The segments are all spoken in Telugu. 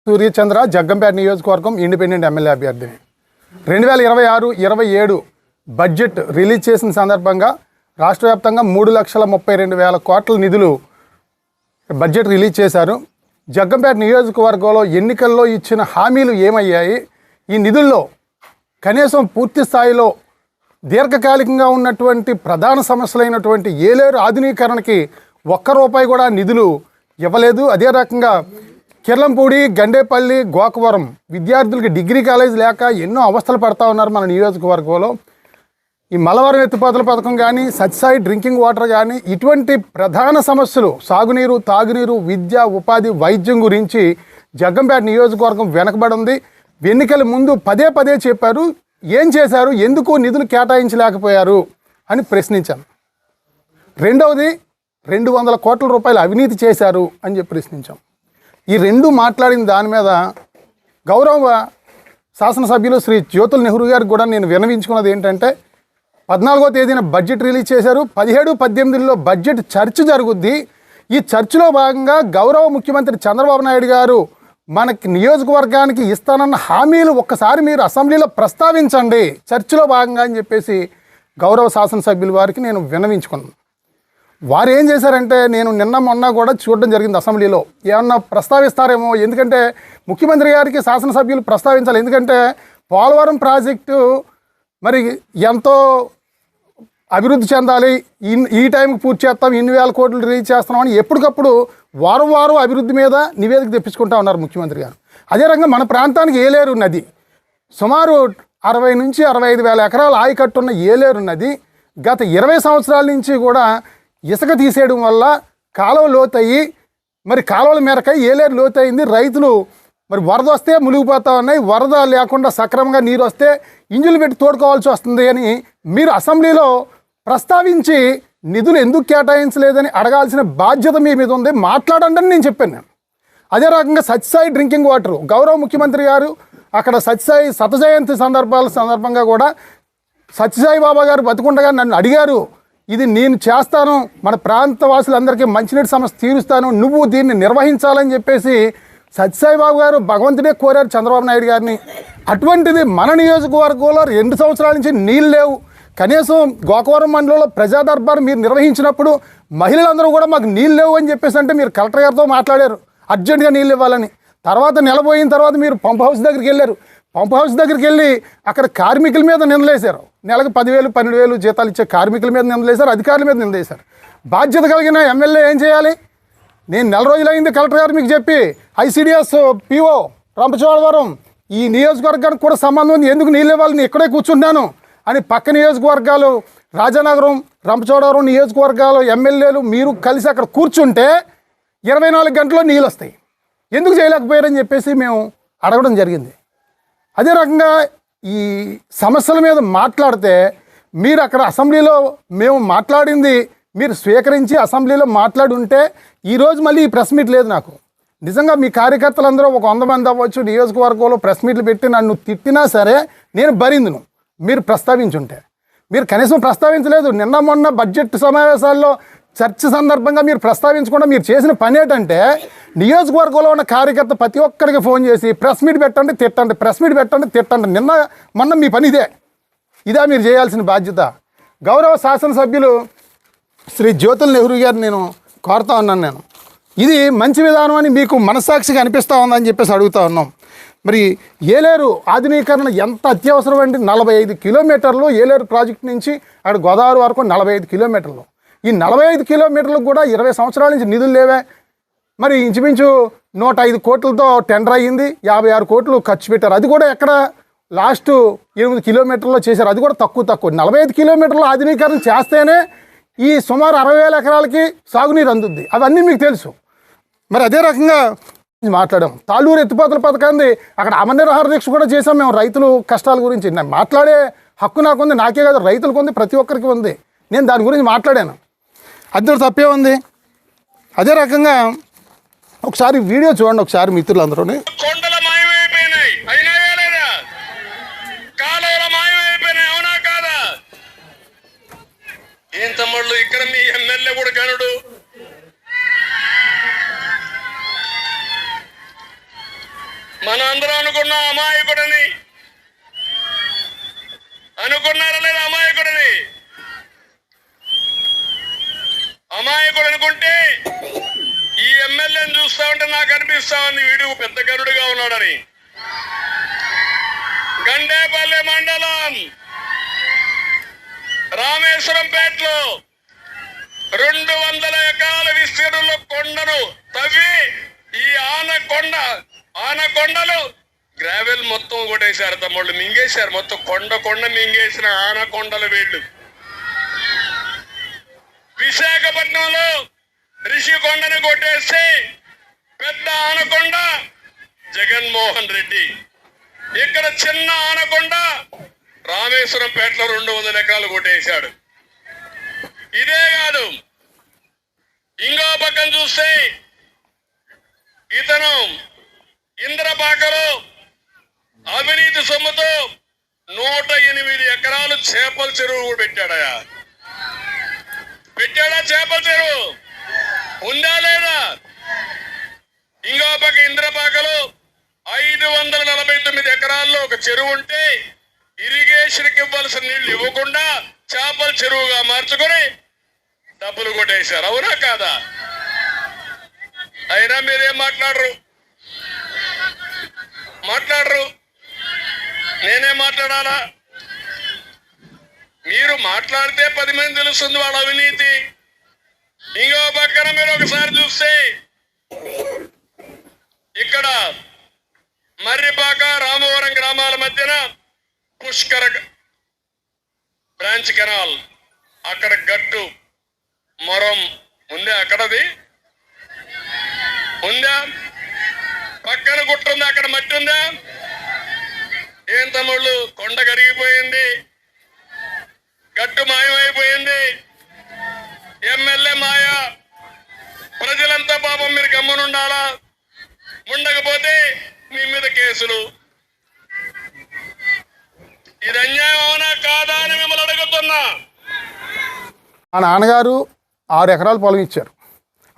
సూర్యచంద్ర జగ్గంపేట నియోజకవర్గం ఇండిపెండెంట్ ఎమ్మెల్యే అభ్యర్థిని 2026-27 బడ్జెట్ రిలీజ్ చేసిన సందర్భంగా రాష్ట్ర వ్యాప్తంగా 3,32,000 కోట్ల నిధులు బడ్జెట్ రిలీజ్ చేశారు. జగ్గంపేట నియోజకవర్గంలో ఎన్నికల్లో ఇచ్చిన హామీలు ఏమయ్యాయి, ఈ నిధుల్లో కనీసం పూర్తి స్థాయిలో దీర్ఘకాలికంగా ఉన్నటువంటి ప్రధాన సమస్యలైనటువంటి ఏలేరు ఆధునీకరణకి ₹1 కూడా నిధులు ఇవ్వలేదు. అదే రకంగా కిర్లంపూడి, గండేపల్లి, గోకవరం విద్యార్థులకి డిగ్రీ కాలేజ్ లేక ఎన్నో అవస్థలు పడతా ఉన్నారు మన నియోజకవర్గంలో. ఈ మలవరం ఎత్తిపోతల పథకం కానీ, సత్సాయి డ్రింకింగ్ వాటర్ కానీ, ఇటువంటి ప్రధాన సమస్యలు సాగునీరు, తాగునీరు, విద్య, ఉపాధి, వైద్యం గురించి జగ్గంపేట నియోజకవర్గం వెనకబడి ఉంది. ఎన్నికల ముందు పదే పదే చెప్పారు, ఏం చేశారు, ఎందుకు నిధులు కేటాయించలేకపోయారు అని ప్రశ్నించాను. రెండవది 200 కోట్ల రూపాయలు అవినీతి చేశారు అని చెప్పి ప్రశ్నించాం. ఈ రెండు మాట్లాడిన దాని మీద గౌరవ శాసనసభ్యులు శ్రీ జ్యోతుల నెహ్రూ గారికి కూడా నేను విన్నవించుకున్నది ఏంటంటే, 14వ తేదీన బడ్జెట్ రిలీజ్ చేశారు. 17-18లో బడ్జెట్ చర్చ జరుగుద్ది. ఈ చర్చలో భాగంగా గౌరవ ముఖ్యమంత్రి చంద్రబాబు నాయుడు గారు మనకి నియోజకవర్గానికి ఇస్తానన్న హామీలు ఒక్కసారి మీరు అసెంబ్లీలో ప్రస్తావించండి చర్చలో భాగంగా అని చెప్పేసి గౌరవ శాసనసభ్యుల వారికి నేను విన్నవించుకున్నాను. వారు ఏం చేశారంటే, నేను నిన్న మొన్న కూడా చూడడం జరిగింది అసెంబ్లీలో, ఏమన్నా ప్రస్తావిస్తారేమో, ఎందుకంటే ముఖ్యమంత్రి గారికి శాసనసభ్యులు ప్రస్తావించాలి. ఎందుకంటే పోలవరం ప్రాజెక్టు మరి ఎంతో అభివృద్ధి చెందాలి, ఈ టైంకి పూర్తి చేస్తాం, ఇన్ని వేల కోట్లు రిలీజ్ చేస్తున్నామని ఎప్పటికప్పుడు వారం అభివృద్ధి మీద నివేదిక తెప్పించుకుంటా ఉన్నారు ముఖ్యమంత్రి గారు. అదే రకంగా మన ప్రాంతానికి ఏలేరు నది, సుమారు 60 నుంచి 65 వేల ఎకరాల ఆయకట్టున్న ఏలేరు నది గత 20 సంవత్సరాల నుంచి కూడా ఇసుక తీసేయడం వల్ల కాలువ లోతయ్యి, మరి కాలువల మేరకై ఏలేరు లోతయింది. రైతులు మరి వరద వస్తే మునిగిపోతా ఉన్నాయి, వరద లేకుండా సక్రమంగా నీరు వస్తే ఇంజులు పెట్టి తోడుకోవాల్సి వస్తుంది అని మీరు అసెంబ్లీలో ప్రస్తావించి నిధులు ఎందుకు కేటాయించలేదని అడగాల్సిన బాధ్యత మీ మీద ఉంది, మాట్లాడండి అని నేను చెప్పాను. అదే రకంగా సత్సాయి డ్రింకింగ్ వాటర్ గౌరవ ముఖ్యమంత్రి గారు అక్కడ సత్సాయి శతజయంతి సందర్భంగా కూడా సత్యసాయి బాబా గారు బతుకుండగా నన్ను అడిగారు, ఇది నేను చేస్తాను, మన ప్రాంత వాసులందరికీ మంచినీటి సమస్య తీరుస్తాను, నువ్వు దీన్ని నిర్వహించాలని చెప్పేసి సత్యసాయి బాబు గారు భగవంతుడే కోరారు చంద్రబాబు నాయుడు గారిని. అటువంటిది మన నియోజకవర్గంలో 2 సంవత్సరాల నుంచి నీళ్ళు లేవు. కనీసం గోకవరం మండలంలో ప్రజా దర్బార్ మీరు నిర్వహించినప్పుడు మహిళలందరూ కూడా మాకు నీళ్ళు లేవు అని చెప్పేసి అంటే మీరు కలెక్టర్ గారితో మాట్లాడారు అర్జెంటుగా నీళ్ళు ఇవ్వాలని. తర్వాత నెలపోయిన తర్వాత మీరు పంప్ హౌస్ దగ్గరికి వెళ్ళారు. పంప్ హౌస్ దగ్గరికి వెళ్ళి అక్కడ కార్మికుల మీద నిందలేశారు. నెలకు 10,000, 12,000 జీతాలు ఇచ్చే కార్మికుల మీద నిందలేశారు, అధికారుల మీద నిందలేశారు. బాధ్యత కలిగిన ఎమ్మెల్యే ఏం చేయాలి? నేను నెల రోజులైంది కలెక్టర్ గారు మీకు చెప్పి, ఐసిడిఎస్ పిఓ రంపచోడవరం ఈ నియోజకవర్గానికి కూడా సంబంధం ఉంది, ఎందుకు నీళ్ళు ఇవ్వాలి, నేను ఇక్కడే కూర్చుంటున్నాను అని పక్క నియోజకవర్గాలు రాజానగరం, రంపచోడవరం నియోజకవర్గాలు ఎమ్మెల్యేలు మీరు కలిసి అక్కడ కూర్చుంటే 24 గంటల్లో నీళ్ళు వస్తాయి, ఎందుకు చేయలేకపోయారని చెప్పేసి మేము అడగడం జరిగింది. అదే రకంగా ఈ సమస్యల మీద మాట్లాడితే మీరు అక్కడ అసెంబ్లీలో మేము మాట్లాడింది మీరు స్వీకరించి అసెంబ్లీలో మాట్లాడి ఉంటే ఈరోజు మళ్ళీ ఈ ప్రెస్ మీట్ లేదు. నాకు నిజంగా మీ కార్యకర్తలందరూ ఒక 100 మంది అవ్వచ్చు నియోజకవర్గంలో ప్రెస్ మీట్లు పెట్టి నన్ను తిట్టినా సరే నేను బరిందును, మీరు ప్రస్తావించుంటే. మీరు కనీసం ప్రస్తావించలేదు. నిన్న మొన్న బడ్జెట్ సమావేశాల్లో చర్చ సందర్భంగా మీరు ప్రస్తావించకుండా మీరు చేసిన పని ఏంటంటే, నియోజకవర్గంలో ఉన్న కార్యకర్త ప్రతి ఒక్కరికి ఫోన్ చేసి ప్రెస్ మీట్ పెట్టండి తిట్టండి, ప్రెస్ మీట్ పెట్టండి తిట్టండి. నిన్న మొన్న మీ పని ఇదే మీరు చేయాల్సిన బాధ్యత. గౌరవ శాసనసభ్యులు శ్రీ జ్యోతుల నెహ్రూ గారిని నేను కోరుతా ఉన్నాను. నేను ఇది మంచి విధానం అని మీకు మనస్సాక్షిగా అనిపిస్తూ ఉందని చెప్పేసి అడుగుతూ ఉన్నాం. మరి ఏలేరు ఆధునీకరణ ఎంత అత్యవసరం అండి? 45 కిలోమీటర్లు ఏలేరు ప్రాజెక్టు నుంచి అక్కడ గోదావరి వరకు 45 కిలోమీటర్లు. ఈ 45 కిలోమీటర్లకు కూడా 20 సంవత్సరాల నుంచి నిధులు లేవే. మరి ఇంచుమించు 105 కోట్లతో టెండర్ అయ్యింది, 56 కోట్లు ఖర్చు పెట్టారు. అది కూడా ఎక్కడ లాస్ట్ 8 కిలోమీటర్లో చేశారు, అది కూడా తక్కువ. 45 కిలోమీటర్లు ఆధునీకరణ చేస్తేనే ఈ సుమారు 60,000 ఎకరాలకి సాగునీరు అందుద్ది, అవన్నీ మీకు తెలుసు. మరి అదే రకంగా మాట్లాడాం. తాళ్ళూరు ఎత్తిపోతల పథకాన్ని అక్కడ అమరనిరాహార దీక్ష కూడా చేసాం మేము రైతులు కష్టాల గురించి. మాట్లాడే హక్కు నాకుంది, నాకే కాదు రైతులకు ఉంది, ప్రతి ఒక్కరికి ఉంది. నేను దాని గురించి మాట్లాడాను, అందులో తప్పే ఉంది. అదే రకంగా ఒకసారి వీడియో చూడండి ఒకసారి మిత్రులందరూ. ఏం తమ్ముళ్ళు ఇక్కడ మీ ఎమ్మెల్యే కూడా గనుడు మన అందరం అనుకున్న అమాయకుడని అనుకున్నారా లేదా? అమాయకుడు అనుకుంటే ఈ ఎమ్మెల్యేని చూస్తా ఉంటే నాకు అనిపిస్తా ఉంది వీడు పెద్ద గరుడుగా ఉన్నాడని. గండేపల్లి మండలం రామేశ్వరంపేటలో 200 ఎకరాల విస్తీర్ణంలో కొండను తవ్వి ఈ ఆనకొండలు గ్రావెల్ మొత్తం కొట్టేశారు తమ్ముళ్ళు, మింగేశారు మొత్తం. కొండ మింగేసిన ఆనకొండలు వీళ్ళు. విశాఖపట్నంలో రిషికొండను కొట్టేస్తే పెద్ద ఆనకొండ జగన్మోహన్ రెడ్డి. ఇక్కడ చిన్న ఆనకొండ రామేశ్వరంపేటలో 200 ఎకరాలు కొట్టేశాడు. ఇదే కాదు, ఇంకో పక్కన చూస్తే ఇతను ఇంద్రపాకలో అవినీతి సొమ్ముతో 108 ఎకరాలు చేపల చెరువు పెట్టాడా? చేపల చెరువు ఉందా లేదా? ఇంకో పక్క ఇంద్రపాకలో 549 ఎకరాల్లో ఒక చెరువు ఉంటే ఇరిగేషన్కి ఇవ్వాల్సిన నీళ్లు ఇవ్వకుండా చేపల చెరువుగా మార్చుకొని డబ్బులు కొట్టేశారు. అవునా కాదా? అయినా మీరేం మాట్లాడరు. నేనే మాట్లాడాలా? మీరు మాట్లాడితే 10 మంది తెలుస్తుంది వాళ్ళ అవినీతి. ఇంకో పక్కన మీరు ఒకసారి చూస్తే ఇక్కడ మర్రిపాక రామవరం గ్రామాల మధ్యన పుష్కర బ్రాంచ్ కెనాల్, అక్కడ గట్టు మొరం ఉందా? అక్కడది ఉందా? పక్కన గుట్ట ఉందా? అక్కడ మట్టి ఉందా? ఏం తమ్ముళ్ళు, కొండ కరిగిపోయింది, గట్టు మాయమైపోయింది, ఎమ్మెల్యే మాయ. ప్రజలంతా పాపం మీరు గమ్మునుండాలా? ఉండకపోతే మీ మీద కేసులు. ఇది అన్యాయం అవునా కాదా అని మిమ్మల్ని అడుగుతున్నా. మా నాన్నగారు 6 ఎకరాల పొలం ఇచ్చారు.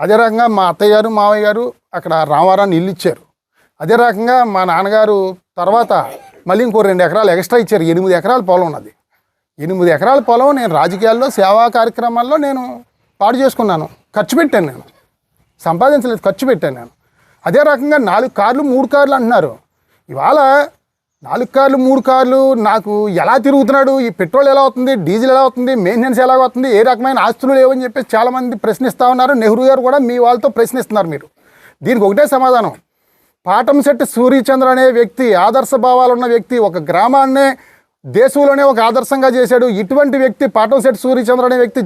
అదే రకంగా మా అత్తయ్య గారు మావయ్య గారు అక్కడ రామవరాన్ని ఇల్లు ఇచ్చారు. అదే రకంగా మా నాన్నగారు తర్వాత మళ్ళీ ఇంకో 2 ఎకరాలు ఎక్స్ట్రా ఇచ్చారు. 8 ఎకరాల పొలం ఉన్నది. 8 ఎకరాల పొలం నేను రాజకీయాల్లో సేవా కార్యక్రమాల్లో నేను పాడు చేసుకున్నాను. ఖర్చు పెట్టాను, నేను సంపాదించలేదు, ఖర్చు పెట్టాను నేను. అదే రకంగా 4 కార్లు 3 కార్లు అంటున్నారు. ఇవాళ 4 కార్లు 3 కార్లు నాకు ఎలా తిరుగుతున్నాడు, ఈ పెట్రోల్ ఎలా అవుతుంది, డీజిల్ ఎలా అవుతుంది, మెయింటెనెన్స్ ఎలా అవుతుంది, ఏ రకమైన ఆస్తులు లేవని చెప్పేసి చాలామంది ప్రశ్నిస్తూ ఉన్నారు. నెహ్రూ గారు కూడా మీ వాళ్ళతో ప్రశ్నిస్తున్నారు. మీరు దీనికి ఒకటే సమాధానం. పాటంశెట్టి సూర్యచంద్ర అనే వ్యక్తి ఆదర్శ భావాలు ఉన్న వ్యక్తి, ఒక గ్రామాన్నే దేశంలోనే ఒక ఆదర్శంగా చేశాడు. ఇటువంటి వ్యక్తి పాటంశెట్టి సూర్యచంద్ర అనే వ్యక్తి